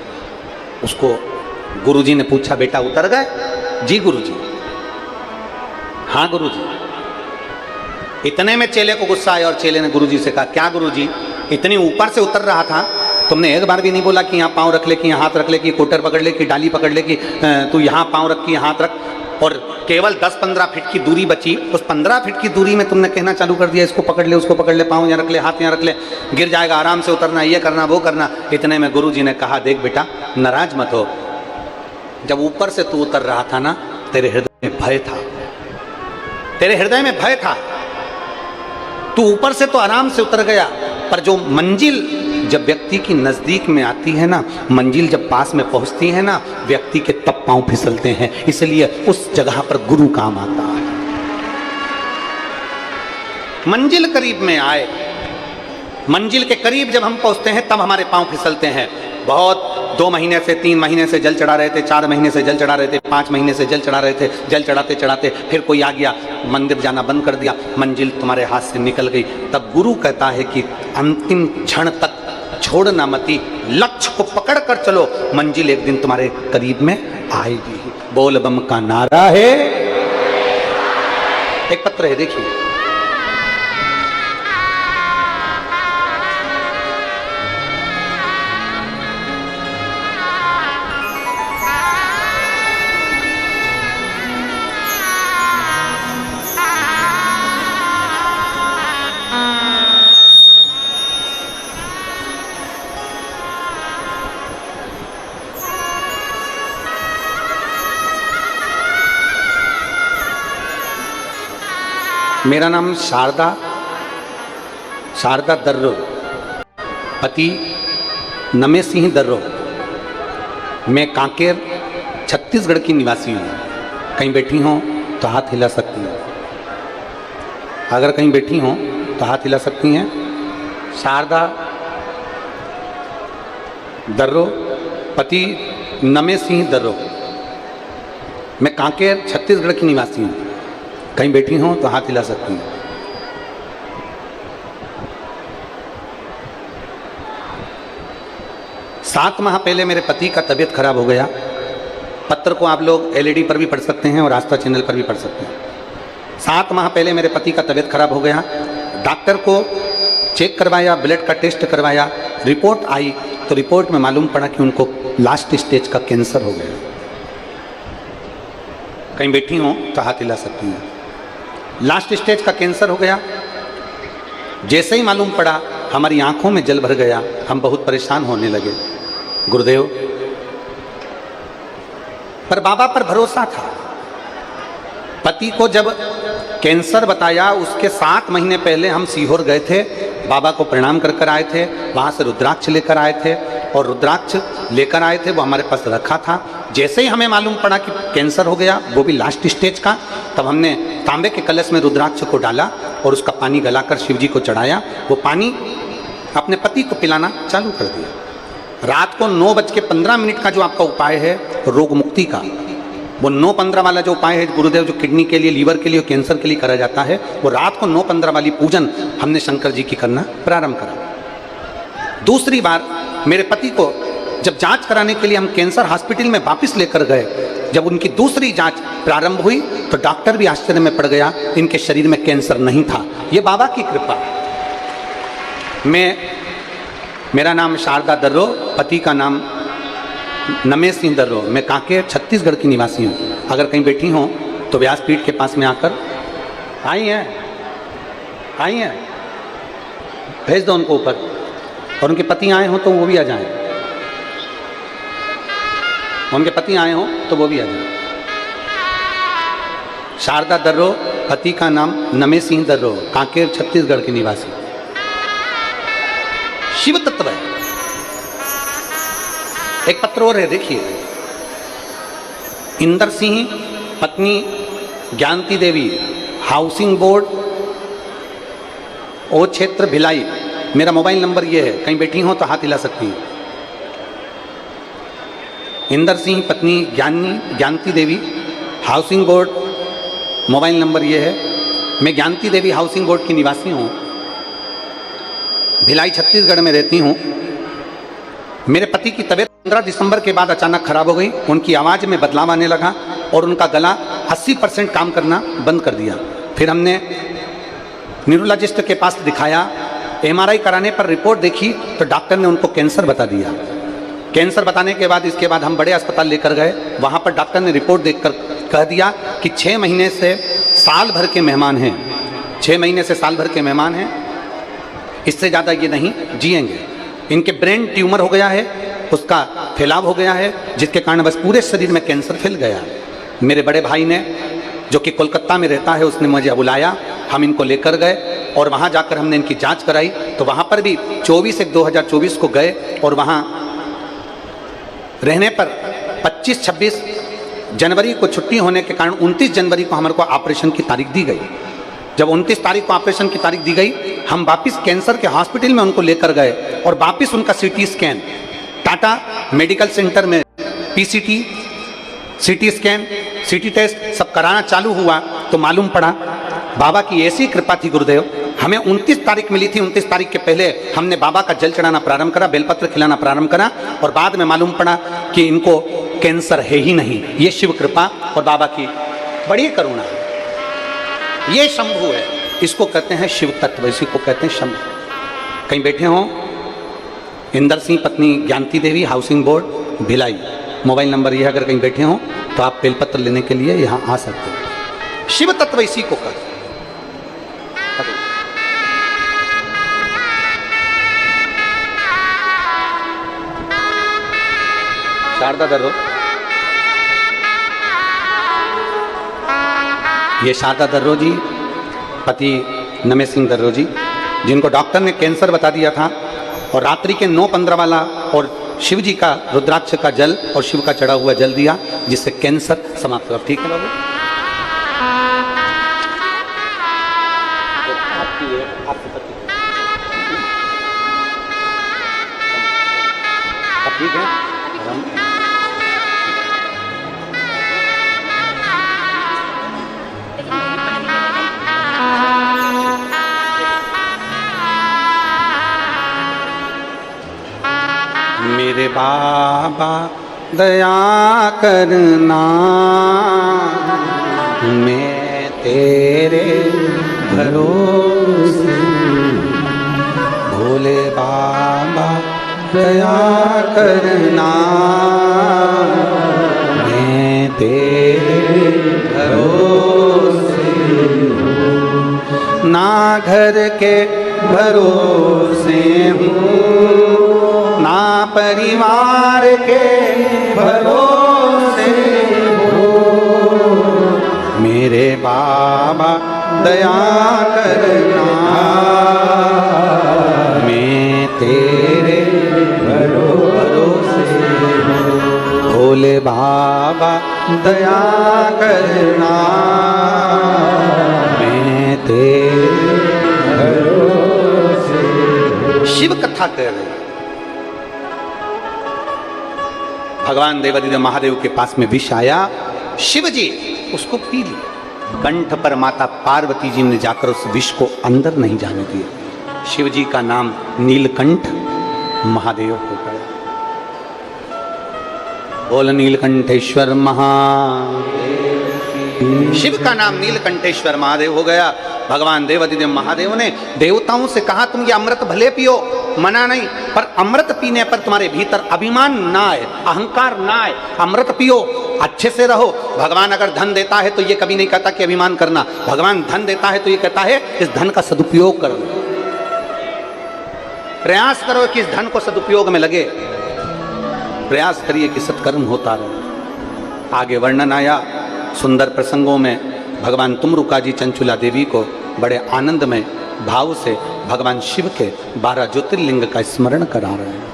उसको गुरुजी ने पूछा, बेटा उतर गए? जी गुरुजी। हाँ गुरुजी। इतने में चेले को गुस्सा आया, और चेले ने गुरुजी से कहा, क्या गुरुजी, इतनी ऊपर से उतर रहा था, तुमने एक बार भी नहीं बोला कि यहाँ पाँव रख ले, कि यहाँ हाथ रख ले, कि कोटर पकड़ ले, कि डाली पकड़ ले, कि तू यहाँ पाँव रख, कि यहाँ हाथ रख। और केवल 10-15 फीट की दूरी बची, उस 15 फीट की दूरी में तुमने कहना चालू कर दिया, इसको पकड़ ले, उसको पकड़ ले, पाँव यहाँ रख ले, हाथ यहाँ रख ले, गिर जाएगा, आराम से उतरना, ये करना, वो करना। इतने में गुरुजी ने कहा, देख बेटा नाराज मत हो, जब ऊपर से तू उतर रहा था ना, तेरे हृदय में भय था, तेरे हृदय में भय था। तू ऊपर से तो आराम से उतर गया, पर जो मंजिल जब व्यक्ति की नजदीक में आती है ना, मंजिल जब पास में पहुंचती है ना, व्यक्ति के तब पांव फिसलते हैं। इसलिए उस जगह पर गुरु काम आता है। मंजिल करीब में आए, मंजिल के करीब जब हम पहुंचते हैं तब हमारे पांव फिसलते हैं। बहुत 2 महीने से 3 महीने से जल चढ़ा रहे थे, 4 महीने से जल चढ़ा रहे थे, 5 महीने से जल चढ़ा रहे थे, जल चढ़ाते चढ़ाते फिर कोई आ गया, मंदिर जाना बंद कर दिया, मंजिल तुम्हारे हाथ से निकल गई। तब गुरु कहता है कि अंतिम क्षण तक छोड़ना मती, लक्ष्य को पकड़ कर चलो, मंजिल एक दिन तुम्हारे करीब में आएगी। बोल बम का नारा है। एक पत्र है, देखिए। मेरा नाम शारदा दर्रो, पति नमे सिंह दर्रो। मैं कांकेर छत्तीसगढ़ की निवासी हूँ। कहीं बैठी हो तो हाथ हिला सकती हैं। अगर कहीं बैठी हो तो हाथ हिला सकती हैं। शारदा दर्रो, पति नमे सिंह दर्रो। मैं कांकेर छत्तीसगढ़ की निवासी हूँ। कहीं बैठी हो तो हाथ हिला सकती हैं। सात माह पहले मेरे पति का तबीयत खराब हो गया। पत्र को आप लोग LED पर भी पढ़ सकते हैं और आस्था चैनल पर भी पढ़ सकते हैं। 7 माह पहले मेरे पति का तबीयत खराब हो गया। डॉक्टर को चेक करवाया, ब्लड का टेस्ट करवाया, रिपोर्ट आई तो रिपोर्ट में मालूम पड़ा कि उनको लास्ट स्टेज का कैंसर हो गया। कहीं बैठी हो तो हाथ हिला सकती हैं। लास्ट स्टेज का कैंसर हो गया। जैसे ही मालूम पड़ा हमारी आंखों में जल भर गया, हम बहुत परेशान होने लगे। गुरुदेव, पर बाबा पर भरोसा था। पति को जब कैंसर बताया उसके 7 महीने पहले हम सीहोर गए थे, बाबा को प्रणाम कर कर आए थे। वहाँ से रुद्राक्ष लेकर आए थे और रुद्राक्ष लेकर आए थे, वो हमारे पास रखा था। जैसे ही हमें मालूम पड़ा कि कैंसर हो गया, वो भी लास्ट स्टेज का, तब हमने तांबे के कलश में रुद्राक्ष को डाला और उसका पानी गलाकर शिव जी को चढ़ाया। वो पानी अपने पति को पिलाना चालू कर दिया। रात को 9:15 का जो आपका उपाय है रोग मुक्ति का, वो 9:15 वाला जो उपाय है गुरुदेव, जो किडनी के लिए, लीवर के लिए, कैंसर के लिए करा जाता है, वो रात को 9:15 वाली पूजन हमने शंकर जी की करना प्रारंभ करा। दूसरी बार मेरे पति को जब जांच कराने के लिए हम कैंसर हॉस्पिटल में वापस लेकर गए, जब उनकी दूसरी जांच प्रारंभ हुई तो डॉक्टर भी आश्चर्य में पड़ गया, इनके शरीर में कैंसर नहीं था। ये बाबा की कृपा। मेरा नाम शारदा दर्रो, पति का नाम नमे सिंह दर्रो। मैं कांकेर छत्तीसगढ़ की निवासी हूँ। अगर कहीं बैठी हो तो व्यासपीठ के पास में आकर आई हैं, भेज दो उनको ऊपर, और उनके पति आए हों तो वो भी आ जाएं। उनके पति आए हों तो वो भी आ जाएं। शारदा दर्रो, पति का नाम नमे सिंह दर्रो, कांकेर छत्तीसगढ़ के निवासी। शिव तत्व है। एक पत्र और है, देखिए। इंदर सिंह, पत्नी ज्ञानती देवी, हाउसिंग बोर्ड, ओ क्षेत्र भिलाई। मेरा मोबाइल नंबर ये है, कहीं बैठी हो तो हाथ हिला सकती हैं। इंदर सिंह, पत्नी Gyanti Devi, housing board, mobile number ये है। मैं ज्ञानती देवी हाउसिंग बोर्ड की निवासी हूँ, भिलाई छत्तीसगढ़ में रहती हूँ। मेरे पति की तबीयत 15 दिसंबर के बाद अचानक खराब हो गई। उनकी आवाज़ में बदलाव आने लगा और उनका गला 80% काम करना बंद कर दिया। फिर हमने न्यूरोलॉजिस्ट के पास दिखाया। MRI कराने पर रिपोर्ट देखी तो डॉक्टर ने उनको कैंसर बता दिया। कैंसर बताने के बाद इसके बाद हम बड़े अस्पताल लेकर गए। वहाँ पर डॉक्टर ने रिपोर्ट देखकर कह दिया कि 6 महीने से साल भर के मेहमान हैं। 6 महीने से साल भर के मेहमान हैं, इससे ज़्यादा ये नहीं जिएंगे। इनके ब्रेन ट्यूमर हो गया है, उसका फैलाव हो गया है, जिसके कारण बस पूरे शरीर में कैंसर फैल गया। मेरे बड़े भाई ने, जो कि कोलकाता में रहता है, उसने मुझे बुलाया, हम इनको लेकर गए और वहाँ जाकर हमने इनकी जांच कराई। तो वहाँ पर भी 24/1/2024 को गए और वहाँ रहने पर 25-26 जनवरी को छुट्टी होने के कारण 29 जनवरी को हमारे को ऑपरेशन की तारीख दी गई। जब 29 तारीख को ऑपरेशन की तारीख दी गई, हम वापस कैंसर के हॉस्पिटल में उनको लेकर गए और वापस उनका CT scan Tata medical centre में पीसीटी, सीटी स्कैन, सीटी टेस्ट सब कराना चालू हुआ तो मालूम पड़ा बाबा की ऐसी कृपा थी गुरुदेव, हमें 29 तारीख मिली थी। 29 तारीख के पहले हमने बाबा का जल चढ़ाना प्रारंभ करा, बेलपत्र खिलाना प्रारंभ करा और बाद में मालूम पड़ा कि इनको कैंसर है ही नहीं। ये शिव कृपा और बाबा की बड़ी करुणा है। ये शंभु है, इसको कहते हैं शिव तत्व, इसी को कहते हैं शंभु। कहीं बैठे हों, इंदर सिंह पत्नी Gyanti Devi, housing board Bhilai, mobile number यह, अगर कहीं बैठे हों तो आप बेलपत्र लेने के लिए यहाँ आ सकते हैं। शिव तत्व इसी को कहते हैं। शारदा दर्रो, ये शारदा दर्रो जी पति नमे सिंह दर्रो जी, जिनको डॉक्टर ने कैंसर बता दिया था और रात्रि के 9:15 वाला और शिव जी का रुद्राक्ष का जल और शिव का चढ़ा हुआ जल दिया, जिससे कैंसर समाप्त हुआ। ठीक है बाबू, आपके पति ठीक है। मेरे बाबा दया करना, मैं तेरे भरोसे, भोले बाबा दया करना, मैं तेरे भरोसे, ना घर के भरोसे हूँ, ना परिवार के भरोसे हो, मेरे बाबा दया करना, मैं तेरे भरोसे हो, भोले बाबा दया करना, मैं तेरे भरोसे हो। शिव कथा कर रहे, भगवान देवादिदेव महादेव के पास में विष आया, शिव जी उसको पी लिया। कंठ पर माता पार्वती जी ने जाकर उस विष को अंदर नहीं जाने दिया। शिव जी का नाम नीलकंठ महादेव हो गया। बोल नीलकंठेश्वर महादेव। शिव का नाम नीलकंठेश्वर महादेव हो गया। भगवान देवादिदेव महादेव ने देवताओं से कहा, तुम ये अमृत भले पियो, मना नहीं, पर अमृत पीने पर तुम्हारे भीतर अभिमान ना आए, अहंकार ना आए, अमृत पियो, अच्छे से रहो। भगवान अगर धन देता है तो ये कभी नहीं कहता कि अभिमान करना, भगवान धन देता है तो ये कहता है इस धन का सदुपयोग करो, प्रयास करो कि इस धन को सदुपयोग में लगे, प्रयास करिए कि सत्कर्म होता रहे। आगे वर्णन आया सुंदर प्रसंगों में, भगवान तुमरुका जी चंचुला देवी को बड़े आनंदमय भाव से भगवान शिव के 12 ज्योतिर्लिंग का स्मरण करा रहे हैं।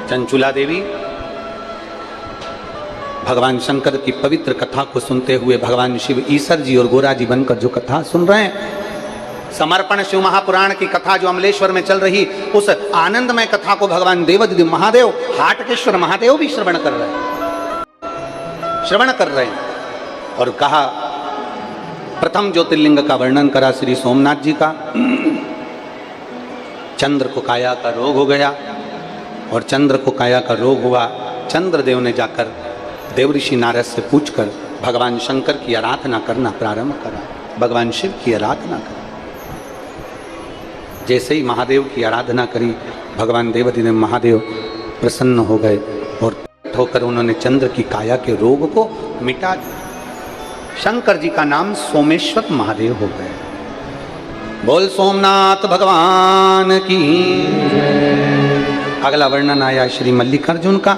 चंचुला देवी भगवान शंकर की पवित्र कथा को सुनते हुए भगवान शिव ईश्वर जी और गोरा जी बनकर जो कथा सुन रहे हैं, समर्पण शिव महापुराण की कथा जो अमलेश्वर में चल रही, उस आनंदमय कथा को भगवान देवादिदेव महादेव हाटकेश्वर महादेव भी श्रवण कर रहे हैं। और कहा, प्रथम ज्योतिर्लिंग का वर्णन करा श्री सोमनाथ जी का। चंद्र को काया का रोग हो गया और चंद्र को काया का रोग हुआ। चंद्रदेव ने जाकर देवऋषि नारद से पूछकर भगवान शंकर की आराधना करना प्रारंभ करा, भगवान शिव की आराधना करी। जैसे ही महादेव की आराधना करी, भगवान देवादिदेव महादेव प्रसन्न हो गए और होकर उन्होंने चंद्र की काया के रोग को मिटा दिया। शंकर जी का नाम सोमेश्वर महादेव हो गए। बोल सोमनाथ भगवान की। अगला वर्णन आया श्री मल्लिकार्जुन का।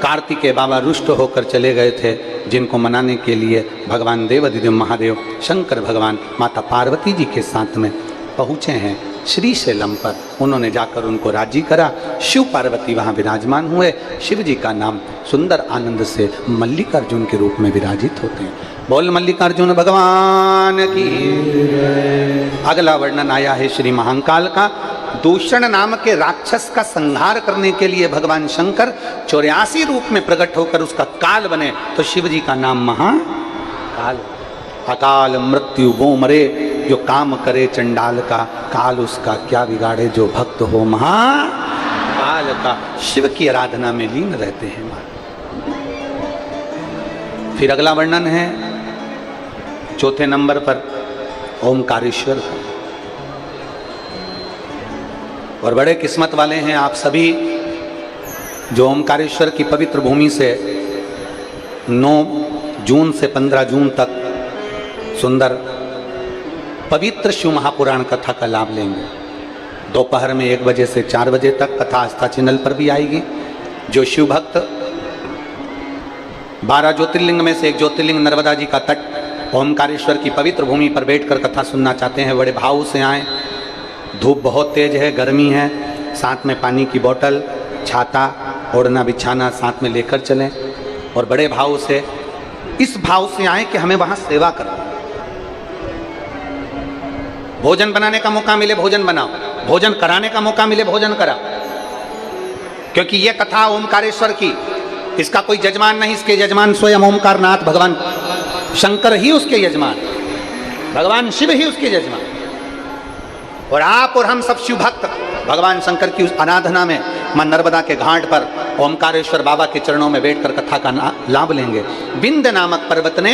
कार्तिकेय बाबा रुष्ट होकर चले गए थे, जिनको मनाने के लिए भगवान देवाधिदेव महादेव शंकर भगवान माता पार्वती जी के साथ में पहुँचे हैं श्रीशैलम पर। उन्होंने जाकर उनको राजी करा। शिव पार्वती वहाँ विराजमान हुए। शिव जी का नाम सुंदर आनंद से मल्लिकार्जुन के रूप में विराजित होते हैं। बोल मल्लिकार्जुन भगवान की। अगला वर्णन आया है श्री महाकाल का। दूषण नाम के राक्षस का संहार करने के लिए भगवान शंकर 84 रूप में प्रकट होकर उसका काल बने, तो शिव जी का नाम महाकाल। अकाल मृत्यु वो मरे, जो काम करे चंडाल का, काल उसका क्या बिगाड़े, जो भक्त हो महाकाल का। शिव की आराधना में लीन रहते हैं। फिर अगला वर्णन है चौथे नंबर पर ओमकारेश्वर का। और बड़े किस्मत वाले हैं आप सभी जो ओमकारेश्वर की पवित्र भूमि से 9 जून से 15 जून तक सुंदर पवित्र शिव महापुराण कथा का लाभ लेंगे। दोपहर में 1 बजे से 4 बजे तक कथा आस्था चैनल पर भी आएगी। जो शिव भक्त 12 ज्योतिर्लिंग में से एक ज्योतिर्लिंग नर्मदा जी का तट ओमकारेश्वर की पवित्र भूमि पर बैठकर कथा सुनना चाहते हैं, बड़े भाव से आएँ। धूप बहुत तेज है, गर्मी है, साथ में पानी की बोतल, छाता, ओढ़ना बिछाना साथ में लेकर चलें और बड़े भाव से, इस भाव से आए कि हमें वहां सेवा करो। भोजन बनाने का मौका मिले भोजन बनाओ, भोजन कराने का मौका मिले भोजन कराओ, क्योंकि यह कथा ओमकारेश्वर की, इसका कोई यजमान नहीं, इसके यजमान स्वयं ओमकारनाथ भगवान शंकर ही उसके यजमान, भगवान शिव ही उसके यजमान। और आप और हम सब शिव भक्त भगवान शंकर की उस आराधना में मां नर्मदा के घाट पर ओमकारेश्वर बाबा के चरणों में बैठकर कथा का लाभ लेंगे। विंध्य नामक पर्वत ने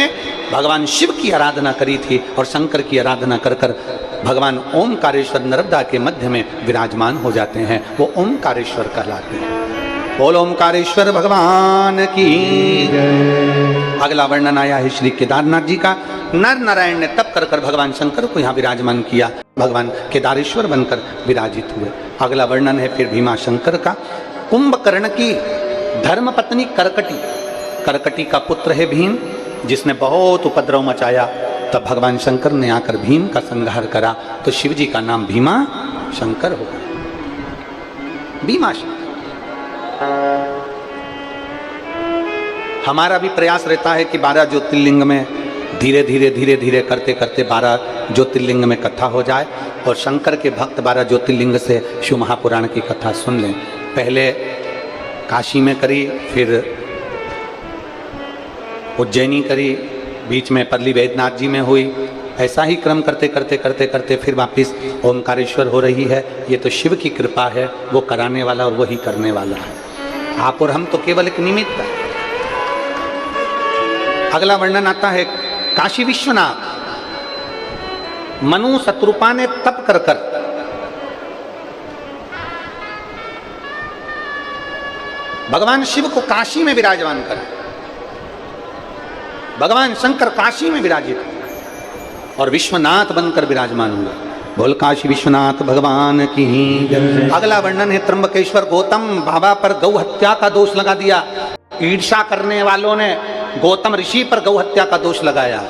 भगवान शिव की आराधना करी थी और शंकर की आराधना कर कर भगवान ओमकारेश्वर नर्मदा के मध्य में विराजमान हो जाते हैं, वो ओमकारेश्वर कहलाते हैं। बोल ओमकारेश्वर भगवान की। अगला वर्णन आया है श्री केदारनाथ जी का। नर नारायण ने तप कर कर भगवान शंकर को यहाँ विराजमान किया, भगवान केदारेश्वर बनकर विराजित हुए। अगला वर्णन है फिर भीमा शंकर का। कुंभकर्ण की धर्मपत्नी करकटी, करकटी का पुत्र है भीम, जिसने बहुत उपद्रव मचाया, तब भगवान शंकर ने आकर भीम का संहार करा, तो शिव जी का नाम भीमा शंकर हो गया। भीमा शंकर। हमारा भी प्रयास रहता है कि 12 ज्योतिर्लिंग में धीरे धीरे धीरे धीरे करते करते 12 ज्योतिर्लिंग में कथा हो जाए और शंकर के भक्त 12 ज्योतिर्लिंग से शिव महापुराण की कथा सुन लें। पहले काशी में करी, फिर उज्जैनी करी, बीच में परली वैद्यनाथ जी में हुई, ऐसा ही क्रम करते करते करते करते फिर वापिस ओमकारेश्वर हो रही है। ये तो शिव की कृपा है, वो कराने वाला और वही करने वाला है। आप और हम तो केवल एक निमित्त है। अगला वर्णन आता है काशी विश्वनाथ। मनु शत्रुपा ने तप कर कर भगवान शिव को काशी में विराजमान कर, भगवान शंकर काशी में विराजित और विश्वनाथ बनकर विराजमान हुए। बोल काशी विश्वनाथ भगवान की। अगला वर्णन है त्र्यंबकेश्वर। गौतम बाबा पर गौ हत्या का दोष लगा दिया। ईर्ष्या करने वालों ने गौतम ऋषि पर गौ हत्या का दोष लगाया।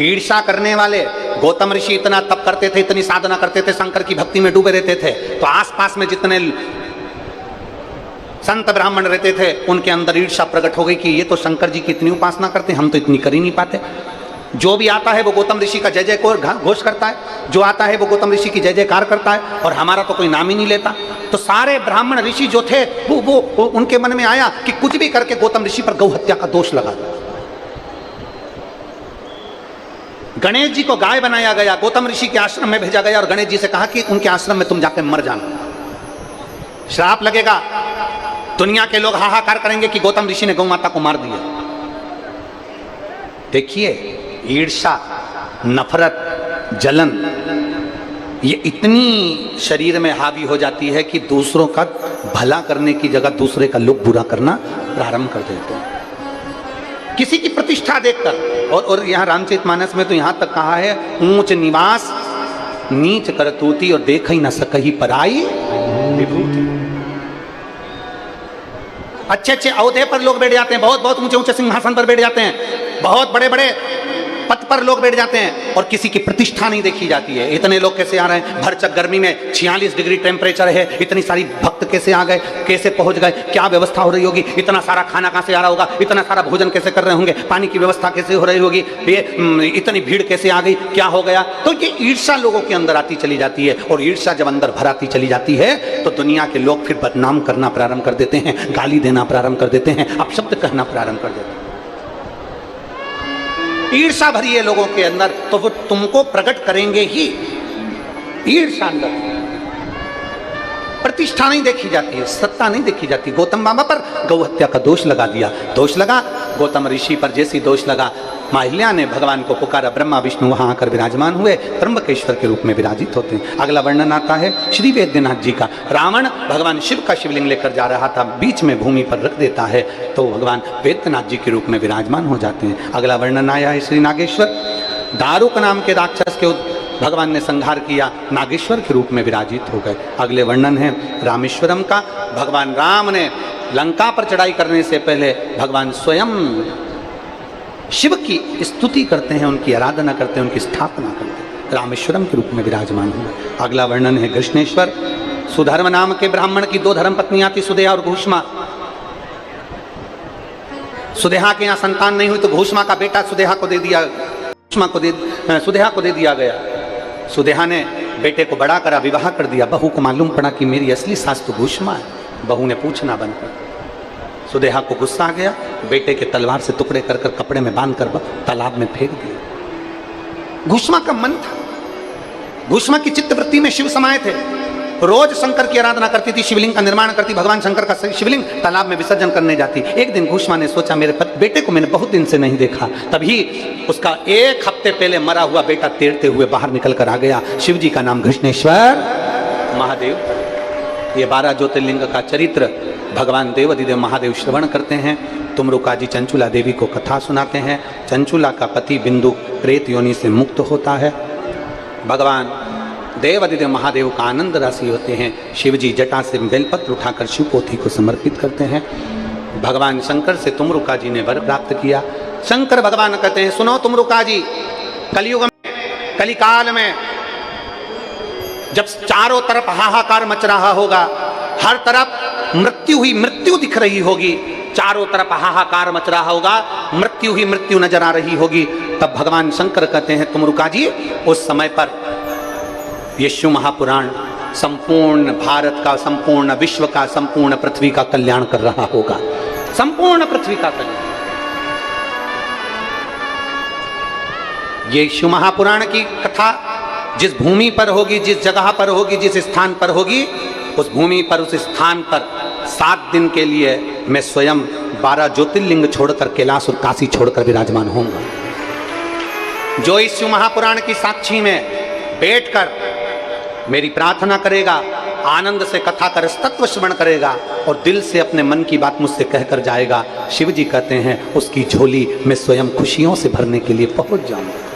ईर्ष्या करने वाले, गौतम ऋषि इतना तप करते थे, इतनी साधना करते थे, शंकर की भक्ति में डूबे रहते थे, तो आसपास में जितने संत ब्राह्मण रहते थे उनके अंदर ईर्ष्या प्रकट हो गई कि ये तो शंकर जी की इतनी उपासना करते, हम तो इतनी कर ही नहीं पाते। जो भी आता है वो गौतम ऋषि का जय जय को घोष करता है, जो आता है वो गौतम ऋषि की जय जयकार करता है, और हमारा तो कोई नाम ही नहीं लेता। तो सारे ब्राह्मण ऋषि जो थे वो उनके मन में आया कि कुछ भी करके गौतम ऋषि पर गौ हत्या का दोष लगा। गणेश जी को गाय बनाया गया, गौतम ऋषि के आश्रम में भेजा गया और गणेश जी से कहा कि उनके आश्रम में तुम जाकर मर जाना, श्राप लगेगा, दुनिया के लोग हाहाकार करेंगे कि गौतम ऋषि ने गौ माता को मार दिया। देखिए ईर्ष्या, नफरत, जलन ये इतनी शरीर में हावी हो जाती है कि दूसरों का भला करने की जगह दूसरे का लोग बुरा करना प्रारंभ कर देते हैं, किसी की प्रतिष्ठा देखकर। और यहाँ रामचरितमानस में तो यहाँ तक कहा है, ऊंच निवास नीच करतूती और देख ही न सकही पराई विभूति। अच्छे अच्छे अहदे पर लोग बैठ जाते हैं, बहुत बहुत ऊंचे ऊंचे सिंहासन पर बैठ जाते हैं, बहुत बड़े बड़े पद पर लोग बैठ जाते हैं और किसी की प्रतिष्ठा नहीं देखी जाती है। इतने लोग कैसे आ रहे हैं, भरचक गर्मी में 46 डिग्री टेम्परेचर है, इतनी सारी भक्त कैसे आ गए, कैसे पहुंच गए, क्या व्यवस्था हो रही होगी, इतना सारा खाना कहां से आ रहा होगा, इतना सारा भोजन कैसे कर रहे होंगे, पानी की व्यवस्था कैसे हो रही होगी, ये इतनी भीड़ कैसे आ गई, क्या हो गया। तो ये ईर्ष्या लोगों के अंदर आती चली जाती है और ईर्ष्या जब अंदर भर आती चली जाती है तो दुनिया के लोग फिर बदनाम करना प्रारंभ कर देते हैं, गाली देना प्रारंभ कर देते हैं, अपशब्द कहना प्रारंभ कर देते हैं। ईर्ष्या भरी है लोगों के अंदर तो वो तुमको प्रकट करेंगे ही। ईर्ष्या अंदर, प्रतिष्ठा नहीं देखी जाती है, सत्ता नहीं देखी जाती। गौतम बाबा पर गौ हत्या का दोष लगा दिया, दोष लगा गौतम ऋषि पर जैसी दोष लगा, माहिल्या ने भगवान को पुकारा, ब्रह्मा विष्णु वहां आकर विराजमान हुए, त्र्यंबकेश्वर के रूप में विराजित होते हैं। अगला वर्णन आता है श्री वैद्यनाथ जी का। रावण भगवान शिव का शिवलिंग लेकर जा रहा था, बीच में भूमि पर रख देता है तो भगवान वैद्यनाथ जी के रूप में विराजमान हो जाते हैं। अगला वर्णन आया है श्री नागेश्वर। दारुक नाम के राक्षस के भगवान ने संहार किया, नागेश्वर के रूप में विराजित हो गए। अगले वर्णन है रामेश्वरम का। भगवान राम ने लंका पर चढ़ाई करने से पहले भगवान स्वयं शिव की स्तुति करते हैं, उनकी आराधना करते हैं, उनकी स्थापना करते हैं, रामेश्वरम के रूप में विराजमान हुए। अगला वर्णन है कृष्णेश्वर। सुधर्म नाम के ब्राह्मण की 2 धर्म पत्नियां थी, सुदेहा और घूष्मा। सुदेहा के यहाँ संतान नहीं हुई तो घूष्मा का बेटा सुदेहा को दे दिया, सुदेहा को दे दिया गया। सुदेहा ने बेटे को बड़ा करा, विवाह कर दिया। बहू को मालूम पड़ा कि मेरी असली सास तो घूष्मा है। बहू ने पूछना बंद कर, सुदेहा को गुस्सा आ गया, बेटे के तलवार से टुकड़े कर कर कपड़े में बांध कर तालाब में फेंक दिया। घूष्मा का मन था, घूष्मा की चित्तवृत्ति में शिव समाये थे, रोज शंकर की आराधना करती थी, शिवलिंग का निर्माण करती, भगवान शंकर का शिवलिंग तालाब में विसर्जन करने जाती। एक दिन घूष्मा ने सोचा मेरे बेटे को मैंने बहुत दिन से नहीं देखा, तभी उसका 1 हफ्ते पहले मरा हुआ बेटा तैरते हुए बाहर निकल कर आ गया। शिव जी का नाम कृष्णेश्वर महादेव। ये 12 ज्योतिर्लिंग का चरित्र भगवान देवाधिदेव महादेव श्रवण करते हैं। तुमरुका जी चंचुला देवी को कथा सुनाते हैं। चंचुला का पति बिंदु प्रेत योनि से मुक्त होता है। भगवान देवाधिदेव महादेव का आनंद राशि होते हैं। शिव जी जटा से बेलपत्र उठाकर शिव पोथी को समर्पित करते हैं। भगवान शंकर से तुमरुका जी ने वर प्राप्त किया। शंकर भगवान कहते हैं सुनो तुमरुका जी, कलयुग में, कलिकाल में जब चारों तरफ हाहाकार मच रहा होगा, हर तरफ मृत्यु ही मृत्यु दिख रही होगी, चारों तरफ हाहाकार मच रहा होगा, मृत्यु ही मृत्यु नजर आ रही होगी, तब भगवान शंकर कहते हैं तुमरुका जी, उस समय पर ये शिव महापुराण संपूर्ण भारत का, संपूर्ण विश्व का, संपूर्ण पृथ्वी का कल्याण कर रहा होगा, संपूर्ण पृथ्वी का कल्याण। ये शिव महापुराण की कथा जिस भूमि पर होगी, जिस जगह पर होगी, जिस स्थान पर होगी, उस भूमि पर, उस स्थान पर 7 दिन के लिए मैं स्वयं 12 ज्योतिर्लिंग छोड़कर कैलाश और काशी छोड़कर विराजमान होऊंगा। जो इस शिव महापुराण की साक्षी में बैठकर मेरी प्रार्थना करेगा, आनंद से कथा कर तत्व श्रवण करेगा और दिल से अपने मन की बात मुझसे कहकर जाएगा, शिव जी कहते हैं उसकी झोली मैं स्वयं खुशियों से भरने के लिए पहुंच जाऊंगा।